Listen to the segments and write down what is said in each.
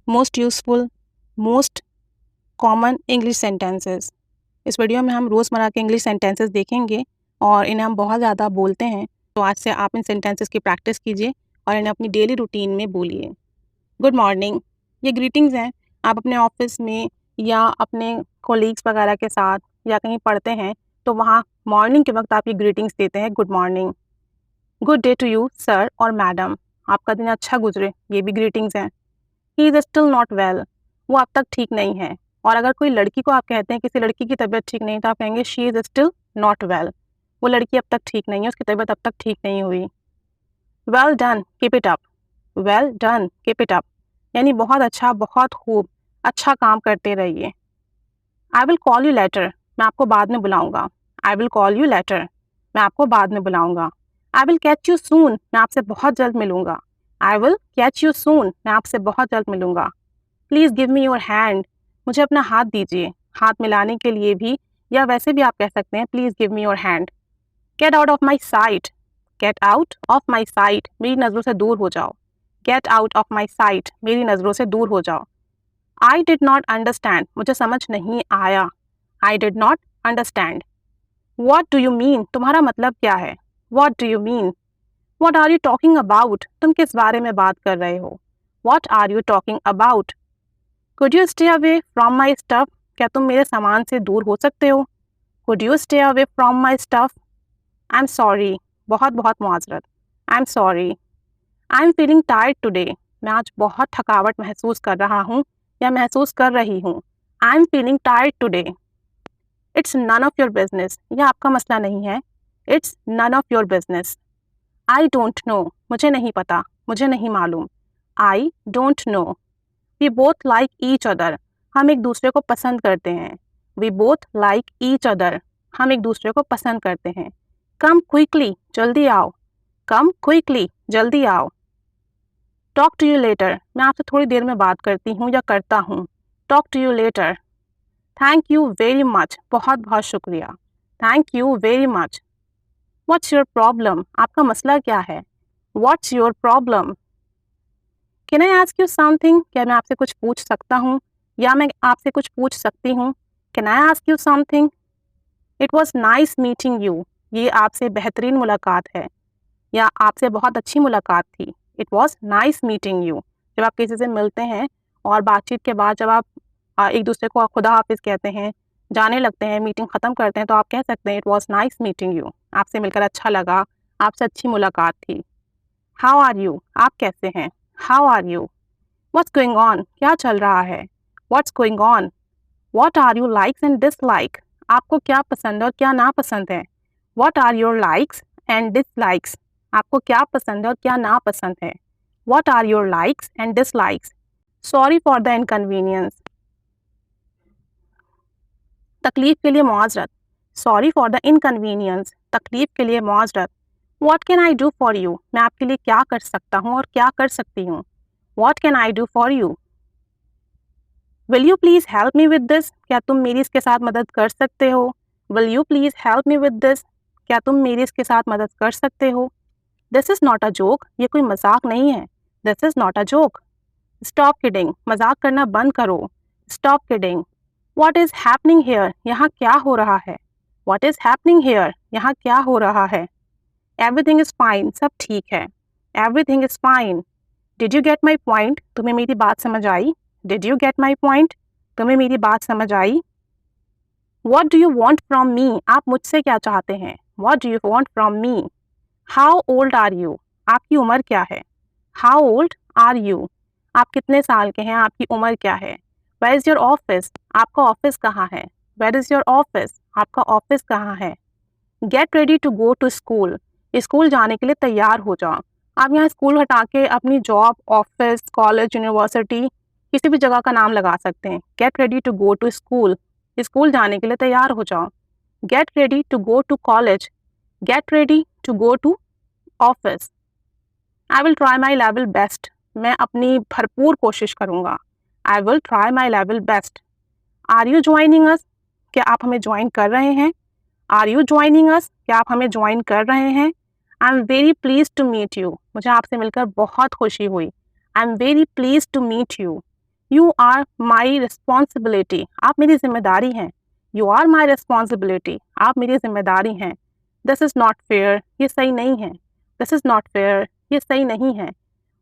Most useful, most common English sentences. इस video में हम रोज़मर्रा के इंग्लिश सेंटेंसेस देखेंगे और इन्हें हम बहुत ज़्यादा बोलते हैं। तो आज से आप इन सेंटेंसेस की प्रैक्टिस कीजिए और इन्हें अपनी डेली रूटीन में बोलिए। गुड मॉर्निंग, ये ग्रीटिंग्स हैं। आप अपने ऑफिस में या अपने कोलीग्स वगैरह के साथ या कहीं पढ़ते हैं तो वहाँ मॉर्निंग के वक्त आप ये ग्रीटिंग्स देते हैं, good morning. Good day to you sir और मैडम, आपका दिन अच्छा गुजरे, ये भी ग्रीटिंग्स हैं। He is still not well, वो अब तक ठीक नहीं है। और अगर कोई लड़की को आप कहते हैं किसी लड़की की तबीयत ठीक नहीं तो आप कहेंगे she is still not well, वो लड़की अब तक ठीक नहीं है, उसकी तबीयत अब तक ठीक नहीं हुई। Well done, keep it up, well done, keep it up, यानी बहुत अच्छा, बहुत खूब, अच्छा काम करते रहिए। I will call you later, मैं आपको बाद में बुलाऊंगा। I will call you later, मैं आपको बाद में बुलाऊंगा। I will catch you soon, मैं आपसे बहुत जल्द मिलूंगा। I will catch you soon, मैं आपसे बहुत जल्द मिलूंगा। Please give me your hand, मुझे अपना हाथ दीजिए। हाथ मिलाने के लिए भी या वैसे भी आप कह सकते हैं please give me your hand. Get out of my site, get out of my site, मेरी नज़रों से दूर हो जाओ। Get out of my site, मेरी नज़रों से दूर हो जाओ। आई डिड नॉट अंडरस्टैंड, मुझे समझ नहीं आया। I did not understand. What do you mean, तुम्हारा मतलब क्या है। What do you mean. What are you talking about, तुम किस बारे में बात कर रहे हो। What are you talking about. Could you stay away from my stuff, क्या तुम मेरे सामान से दूर हो सकते हो। Could you stay away from my stuff. I am sorry, बहुत बहुत मुआजरत। I am sorry. I am feeling tired today, मैं आज बहुत थकावट महसूस कर रहा हूँ या महसूस कर रही हूँ। I am feeling tired today. It's none of your business, यह आपका मसला नहीं है। It's none of your business. I don't know, मुझे नहीं पता, मुझे नहीं मालूम। I don't know. We both like each other, हम एक दूसरे को पसंद करते हैं। We both like each other, हम एक दूसरे को पसंद करते हैं। कम क्विकली, जल्दी आओ। कम क्विकली, जल्दी आओ। टॉक टू यू लेटर, मैं आपसे थोड़ी देर में बात करती हूँ या करता हूँ। Talk to you later. Thank you very much, बहुत बहुत शुक्रिया। Thank you very much. What's your problem, आपका मसला क्या है। What's your problem. Can I ask you something, क्या मैं आपसे कुछ पूछ सकता हूँ या मैं आपसे कुछ पूछ सकती हूँ। Can I ask you something. It was nice meeting you, ये आपसे बेहतरीन मुलाकात है या आपसे बहुत अच्छी मुलाकात थी। It was nice meeting you, जब आप किसी से मिलते हैं और बातचीत के बाद जब आप एक दूसरे को खुदा हाफिज कहते हैं, जाने लगते हैं, मीटिंग ख़त्म करते हैं, तो आप कह सकते हैं it was nice meeting you, आपसे मिलकर अच्छा लगा, आपसे अच्छी मुलाकात थी। हाउ आर यू, आप कैसे हैं। How are you. What's going on, क्या चल रहा है। What's going on. What are you likes and dislike, आपको क्या पसंद और क्या नापसंद है। What are your likes and dislikes, आपको क्या पसंद है और क्या नापसंद है। What are your likes and dislikes. Sorry for the inconvenience, तकलीफ के लिए मुआजरत। सॉरी फॉर द इनकन्वीनियंस, तकलीफ के लिए मुआजरत। What can I do for you, मैं आपके लिए क्या कर सकता हूँ और क्या कर सकती हूँ। What can I do for you. Will you please help me with this, क्या तुम मेरी इसके साथ मदद कर सकते हो। Will you please help me with this, क्या तुम मेरी इसके साथ मदद कर सकते हो। This is not a joke, ये कोई मजाक नहीं है। This is not a joke. Stop kidding, मजाक करना बंद करो। Stop kidding. What is happening here, यहाँ क्या हो रहा है। व्हाट इज़ हैपनिंग हेयर, यहाँ क्या हो रहा है। एवरीथिंग इज़ फाइन, सब ठीक है। Everything is fine. Did you get my point, तुम्हें मेरी बात समझ आई। Did you get my point, तुम्हें मेरी बात समझ आई। What do you want from me, आप मुझसे क्या चाहते हैं। What do you want from me. How old are you, आपकी उम्र क्या है। हाउ ओल्ड आर यू, आप कितने साल के हैं, आपकी उम्र क्या है। वेयर इज़ योर ऑफिस, आपका ऑफिस कहाँ है। वेयर इज़ योर ऑफिस, आपका ऑफिस कहाँ है। Get ready to go to school, school जाने के लिए तैयार हो जाओ। आप यहाँ स्कूल हटा के अपनी जॉब, ऑफिस, कॉलेज, यूनिवर्सिटी किसी भी जगह का नाम लगा सकते हैं। Get ready to go to school, school जाने के लिए तैयार हो जाओ। Get ready to go to college, get ready to go to office. I will try my level best, मैं अपनी भरपूर कोशिश करूँगा। I will try my level best. Are you joining us, क्या आप हमें ज्वाइन कर रहे हैं। आर यू ज्वाइनिंग अस, क्या आप हमें ज्वाइन कर रहे हैं। I am very please to meet you, मुझे आपसे मिलकर बहुत खुशी हुई। I am very please to meet you, you are my responsibility, आप मेरी जिम्मेदारी हैं। यू आर माई रिस्पॉन्सिबिलिटी, आप मेरी जिम्मेदारी हैं। दिस इज़ नॉट फेयर, ये सही नहीं है। दिस इज़ नॉट फेयर, ये सही नहीं है।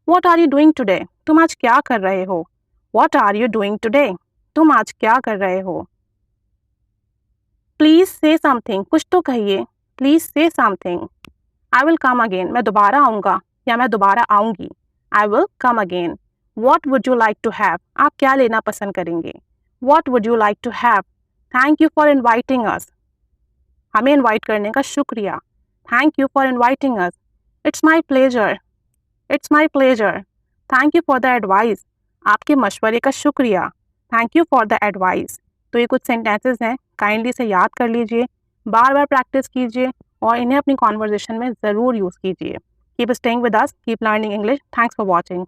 What are you doing today, तुम आज क्या कर रहे हो। What are you doing today, तुम आज क्या कर रहे हो। प्लीज़ से समथिंग, कुछ तो कहिए। Please say something. I will come again, मैं दोबारा आऊँगा या मैं दोबारा आऊँगी। I will come again. What would you like to have, आप क्या लेना पसंद करेंगे। What would you like to have. Thank you for inviting us, हमें इन्वाइट करने का शुक्रिया। Thank you for inviting us. It's my pleasure, it's my pleasure. Thank you for the advice, आपके मशवरे का शुक्रिया। Thank you for the advice. तो ये कुछ सेंटेंसेस हैं, काइंडली इसे याद कर लीजिए, बार बार प्रैक्टिस कीजिए और इन्हें अपनी कॉन्वर्जेशन में ज़रूर यूज़ कीजिए। Keep staying with us, keep learning English. Thanks for watching.